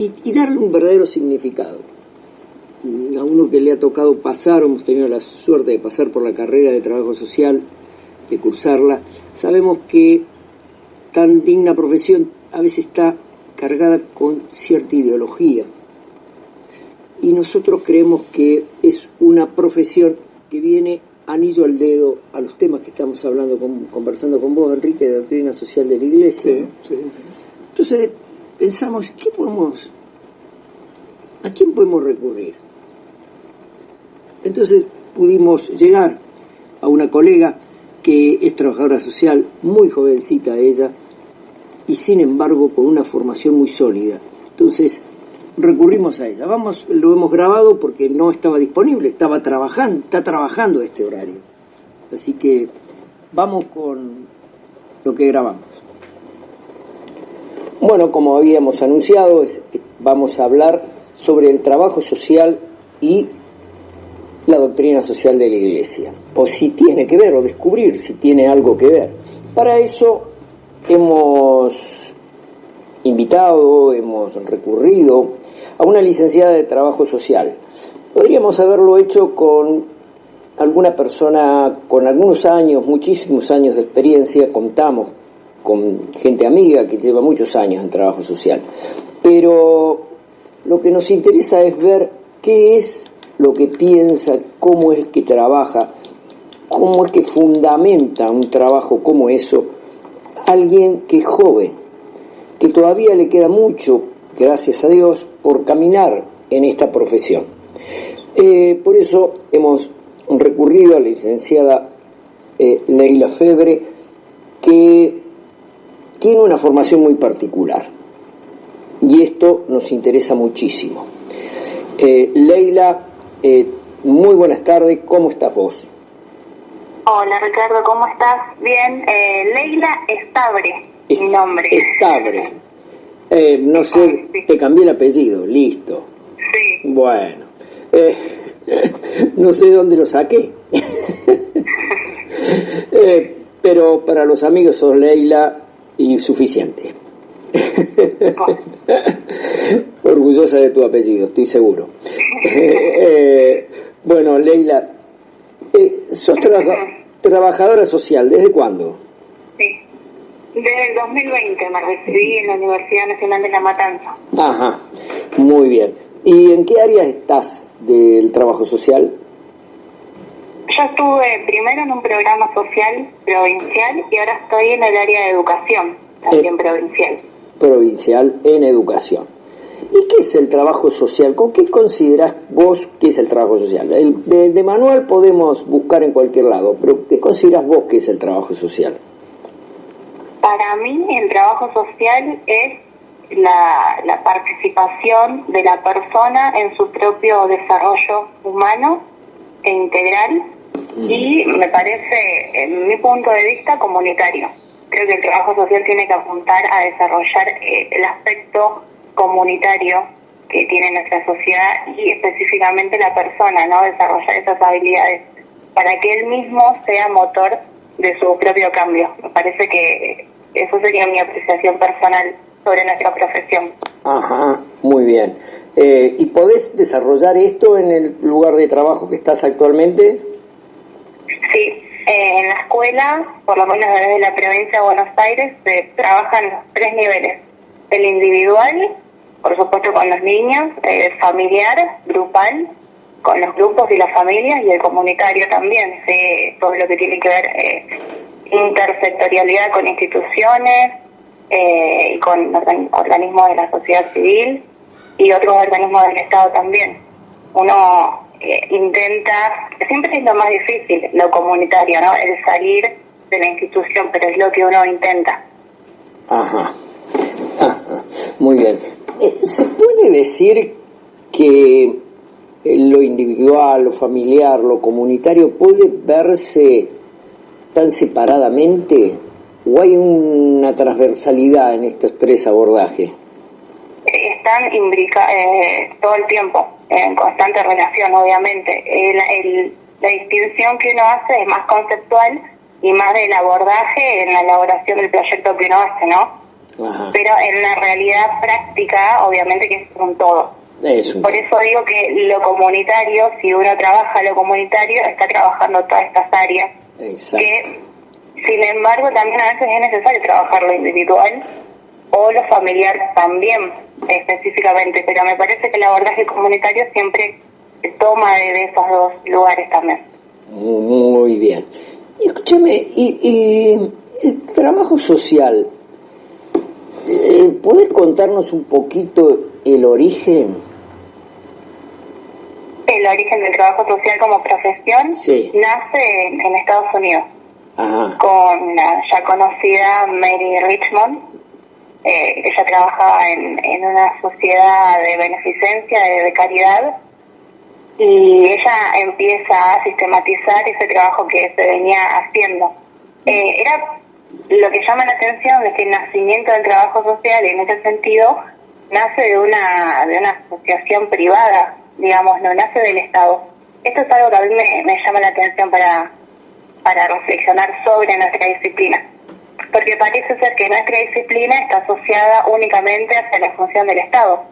y darle un verdadero significado. A uno que le ha tocado pasar, hemos tenido la suerte de pasar por la carrera de trabajo social, de cursarla, sabemos que tan digna profesión a veces está cargada con cierta ideología. Y nosotros creemos que es una profesión que viene anillo al dedo a los temas que estamos hablando, conversando con vos, Enrique, de doctrina social de la Iglesia. Sí. Entonces pensamos, ¿a quién podemos recurrir? Entonces pudimos llegar a una colega que es trabajadora social, muy jovencita ella, y sin embargo con una formación muy sólida. Entonces recurrimos a ella. Lo hemos grabado porque no estaba disponible, está trabajando este horario. Así que vamos con lo que grabamos. Bueno, como habíamos anunciado, vamos a hablar sobre el trabajo social y la doctrina social de la Iglesia, o si tiene que ver, o descubrir si tiene algo que ver. Para eso hemos recurrido a una licenciada de trabajo social. Podríamos haberlo hecho con alguna persona con algunos años, muchísimos años de experiencia. Contamos con gente amiga que lleva muchos años en trabajo social, pero lo que nos interesa es ver qué es lo que piensa, cómo es que trabaja, cómo es que fundamenta un trabajo como eso alguien que es joven, que todavía le queda mucho, gracias a Dios, por caminar en esta profesión. Por eso hemos recurrido a la licenciada Leila Febre, que tiene una formación muy particular, y esto nos interesa muchísimo. Leila, muy buenas tardes, ¿cómo estás vos? Hola Ricardo, ¿cómo estás? Bien, Leila Estabre, mi nombre. Estabre. No sé, sí. Te cambié el apellido, listo. Sí. Bueno, no sé dónde lo saqué. Pero para los amigos sos Leila y suficiente. Orgullosa de tu apellido, estoy seguro. Bueno, Leila, sos trabajadora social, ¿desde cuándo? Sí, desde el 2020 me recibí en la Universidad Nacional de La Matanza. Ajá, muy bien. ¿Y en qué área estás del trabajo social? Yo estuve primero en un programa social provincial y ahora estoy en el área de educación, también provincial. Provincial en educación. ¿Y qué es el trabajo social? ¿Con qué considerás vos que es el trabajo social? De manual podemos buscar en cualquier lado, pero ¿qué considerás vos que es el trabajo social? Para mí el trabajo social es la participación de la persona en su propio desarrollo humano e integral y me parece, en mi punto de vista, comunitario. Creo que el trabajo social tiene que apuntar a desarrollar el aspecto comunitario que tiene nuestra sociedad y específicamente la persona, ¿no? Desarrollar esas habilidades para que él mismo sea motor de su propio cambio. Me parece que eso sería mi apreciación personal sobre nuestra profesión. Ajá, muy bien. ¿Y podés desarrollar esto en el lugar de trabajo que estás actualmente? Sí, en la escuela, por lo menos desde la provincia de Buenos Aires, se trabajan los 3 niveles. El individual, por supuesto con los niños, el familiar, grupal, con los grupos y las familias, y el comunitario también, todo lo que tiene que ver intersectorialidad con instituciones y con organismos de la sociedad civil y otros organismos del Estado también. Uno intenta, siempre es lo más difícil, lo comunitario, ¿no? El salir de la institución, pero es lo que uno intenta. Ajá, muy bien. ¿Se puede decir que lo individual, lo familiar, lo comunitario puede verse tan separadamente o hay una transversalidad en estos 3 abordajes? Están todo el tiempo en constante relación, obviamente. La distinción que uno hace es más conceptual y más del abordaje en la elaboración del proyecto que uno hace, ¿no? Ajá. pero en la realidad práctica, obviamente que es un todo. Por eso digo que lo comunitario, si uno trabaja lo comunitario, está trabajando todas estas áreas. Exacto. Que, sin embargo, también a veces es necesario trabajar lo individual o lo familiar también, específicamente, pero me parece que el abordaje comunitario siempre toma de esos dos lugares también. Muy bien. Y escúchame, y el trabajo social, ¿podés contarnos un poquito el origen? El origen del trabajo social como profesión nace en Estados Unidos. Ajá. Con la ya conocida Mary Richmond. Ella trabajaba en una sociedad de beneficencia, de caridad, y ella empieza a sistematizar ese trabajo que se venía haciendo. Era lo que llama la atención es que el nacimiento del trabajo social, en ese sentido, nace de una asociación privada, digamos, no nace del Estado. Esto es algo que a mí me llama la atención para reflexionar sobre nuestra disciplina, porque parece ser que nuestra disciplina está asociada únicamente hacia la función del Estado,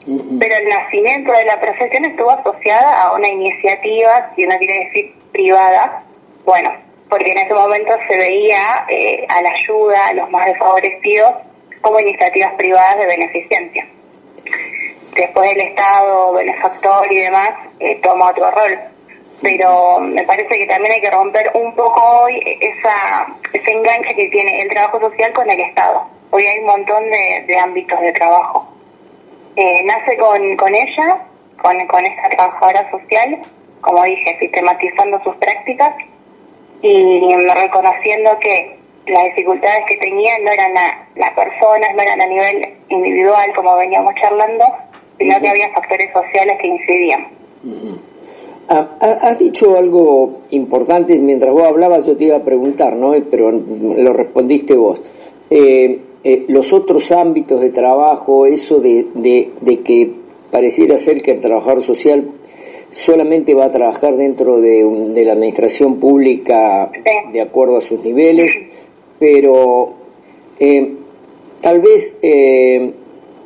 pero el nacimiento de la profesión estuvo asociada a una iniciativa, si uno quiere decir privada, bueno, porque en ese momento se veía a la ayuda a los más desfavorecidos como iniciativas privadas de beneficencia. Después el Estado, benefactor y demás, toma otro rol. Pero me parece que también hay que romper un poco hoy ese enganche que tiene el trabajo social con el Estado. Hoy hay un montón de ámbitos de trabajo. Nace con ella, con esta trabajadora social, como dije, sistematizando sus prácticas y reconociendo que las dificultades que tenían no eran las personas, no eran a nivel individual, como veníamos charlando, sino que había factores sociales que incidían. Has dicho algo importante, mientras vos hablabas yo te iba a preguntar, ¿no? Pero lo respondiste vos. Los otros ámbitos de trabajo, eso de que pareciera ser que el trabajador social solamente va a trabajar dentro de la administración pública de acuerdo a sus niveles, pero tal vez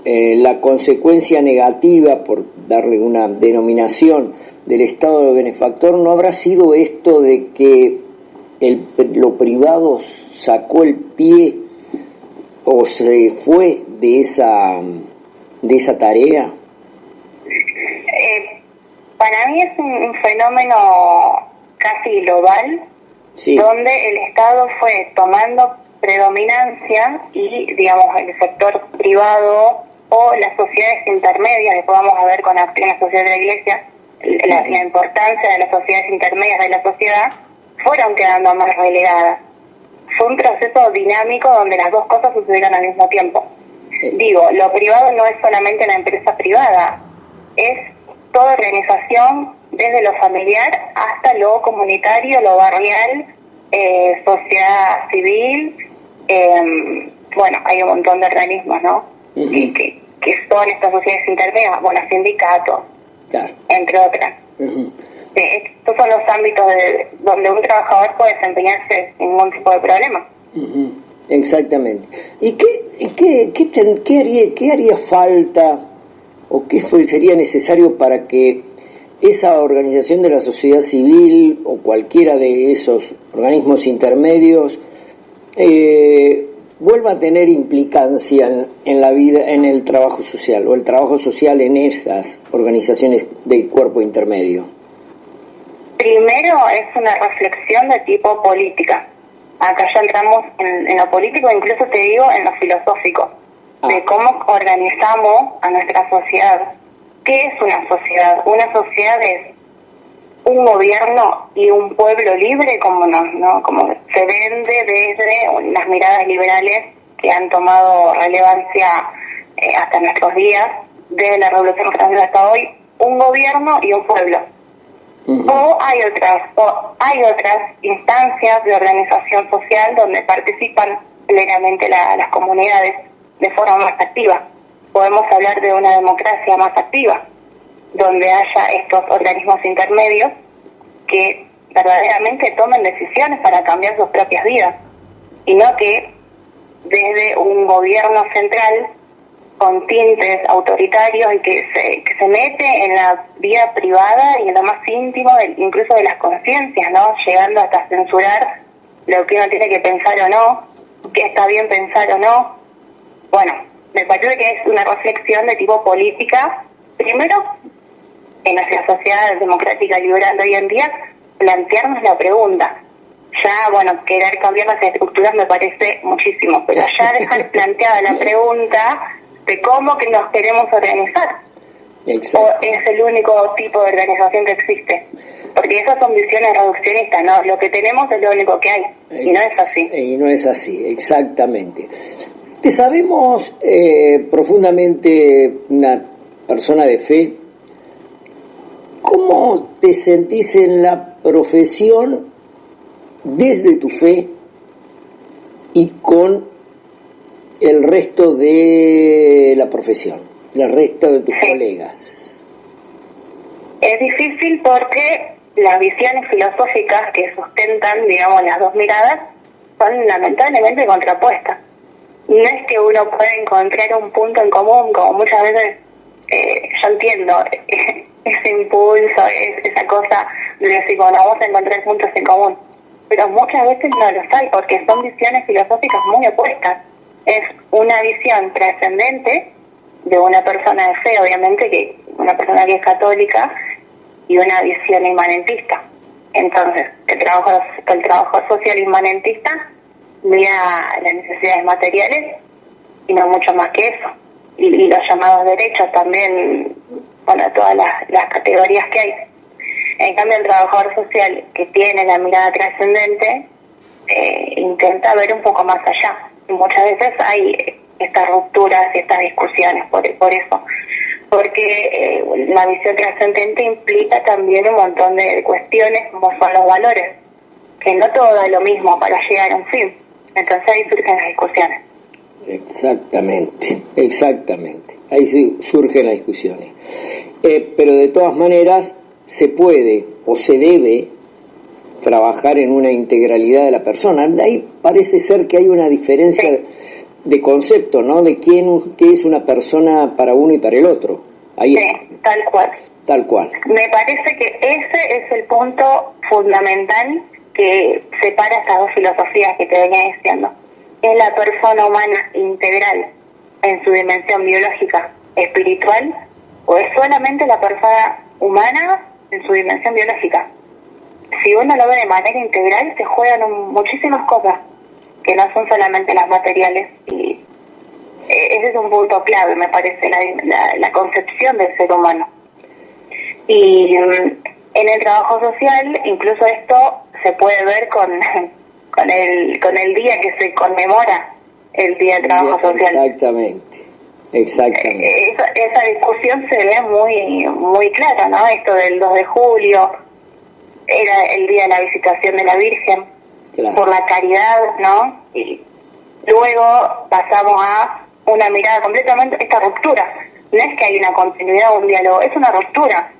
la consecuencia negativa, por darle una denominación, del Estado de benefactor no habrá sido esto de que lo privado sacó el pie o se fue de esa tarea. Para mí es un fenómeno casi global, donde el Estado fue tomando predominancia y, digamos, el sector privado o las sociedades intermedias, después vamos a ver con la sociedad de la Iglesia, la importancia de las sociedades intermedias de la sociedad, fueron quedando más relegadas. Fue un proceso dinámico donde las dos cosas sucedieron al mismo tiempo. Digo, lo privado no es solamente la empresa privada, es toda organización, desde lo familiar hasta lo comunitario, lo barrial, sociedad civil, bueno, hay un montón de organismos, ¿no? Que son estas sociedades intermedias, bueno, sindicatos, entre otras. Estos son los ámbitos donde un trabajador puede desempeñarse sin ningún tipo de problema. Exactamente. ¿Y qué haría falta o qué sería necesario para que esa organización de la sociedad civil o cualquiera de esos organismos intermedios vuelva a tener implicancia en la vida, en el trabajo social, o el trabajo social en esas organizaciones de cuerpo intermedio? Primero es una reflexión de tipo política. Acá ya entramos en lo político, incluso te digo en lo filosófico, de cómo organizamos a nuestra sociedad. ¿Qué es una sociedad? Una sociedad es un gobierno y un pueblo libre, como como se vende desde las miradas liberales que han tomado relevancia hasta nuestros días, desde la Revolución Francesa hasta hoy, un gobierno y un pueblo. O hay otras instancias de organización social donde participan plenamente las comunidades de forma más activa. Podemos hablar de una democracia más activa, donde haya estos organismos intermedios que verdaderamente tomen decisiones para cambiar sus propias vidas, y no que desde un gobierno central con tintes autoritarios y que se mete en la vida privada y en lo más íntimo, incluso de las conciencias, ¿no? Llegando hasta censurar lo que uno tiene que pensar o no, qué está bien pensar o no. Bueno, me parece que es una reflexión de tipo política, primero, en nuestra sociedad democrática liberal de hoy en día, plantearnos la pregunta. Ya, bueno, querer cambiar las estructuras me parece muchísimo, pero ya dejar planteada la pregunta de cómo que nos queremos organizar. Exacto. O es el único tipo de organización que existe. Porque esas son visiones reduccionistas, ¿no? Lo que tenemos es lo único que hay. Y no es así. Y no es así, exactamente. Te sabemos profundamente una persona de fe. ¿Cómo te sentís en la profesión desde tu fe y con el resto de la profesión, el resto de tus colegas? Es difícil porque las visiones filosóficas que sustentan, digamos, las dos miradas son lamentablemente contrapuestas. No es que uno pueda encontrar un punto en común, como muchas veces yo entiendo ese impulso, esa cosa de decir, bueno, vamos a encontrar puntos en común. Pero muchas veces no los hay porque son visiones filosóficas muy opuestas. Es una visión trascendente de una persona de fe, obviamente, que una persona que es católica, y una visión inmanentista. Entonces, el trabajo social inmanentista mira las necesidades materiales y no mucho más que eso. Y los llamados derechos también, bueno, todas las categorías que hay. En cambio, el trabajador social que tiene la mirada trascendente intenta ver un poco más allá. Y muchas veces hay estas rupturas y estas discusiones por eso. Porque la visión trascendente implica también un montón de cuestiones como son los valores, que no todo es lo mismo para llegar a un fin. Entonces ahí surgen las discusiones. Exactamente. Ahí surgen las discusiones. Pero de todas maneras se puede o se debe trabajar en una integralidad de la persona. Ahí parece ser que hay una diferencia de concepto, ¿no? De qué es una persona para uno y para el otro. Ahí tal cual. Tal cual. Me parece que ese es el punto fundamental que separa estas dos filosofías que te venía diciendo. ¿Es la persona humana integral en su dimensión biológica, espiritual, o es solamente la persona humana en su dimensión biológica? Si uno lo ve de manera integral, se juegan muchísimas cosas que no son solamente las materiales, y ese es un punto clave, me parece, la concepción del ser humano. Y en el trabajo social, incluso esto se puede ver con el día que se conmemora el Día del Trabajo Social. Exactamente. Esa discusión se ve muy clara, ¿no? Esto del 2 de julio era el día de la visitación de la Virgen, claro, por la caridad, ¿no? Y luego pasamos a una mirada completamente, esta ruptura. No es que hay una continuidad o un diálogo, es una ruptura.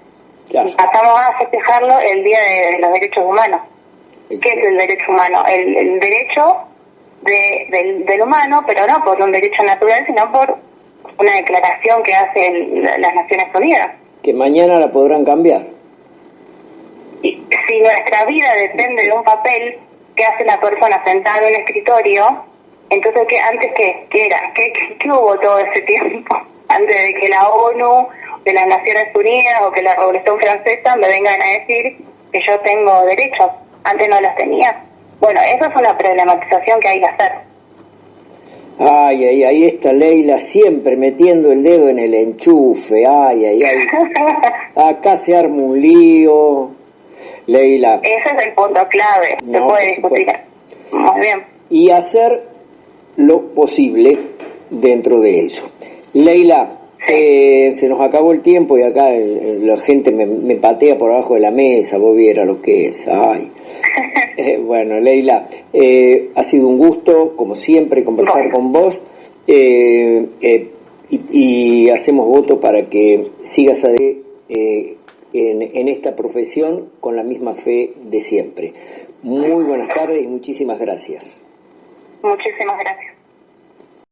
Claro. Y pasamos a festejarlo el Día de los Derechos Humanos. ¿Qué es el derecho humano? El derecho del humano, pero no por un derecho natural, sino por una declaración que hacen las Naciones Unidas. Que mañana la podrán cambiar. Y si nuestra vida depende de un papel que hace la persona sentada en un escritorio, entonces ¿qué era? ¿Qué hubo todo ese tiempo? Antes de que la ONU, de las Naciones Unidas o que la Revolución Francesa me vengan a decir que yo tengo derechos. Antes no los tenía. Bueno, eso es una problematización que hay que hacer. Ahí está Leila siempre metiendo el dedo en el enchufe. Acá se arma un lío, Leila. Ese es el punto clave. Se puede discutir. Muy bien. Y hacer lo posible dentro de eso. Leila, se nos acabó el tiempo y acá la gente me patea por abajo de la mesa. Vos vieras lo que es. Bueno, Leila, ha sido un gusto, como siempre, conversar con vos, y hacemos voto para que sigas en esta profesión con la misma fe de siempre. Muy buenas tardes y muchísimas gracias. Muchísimas gracias.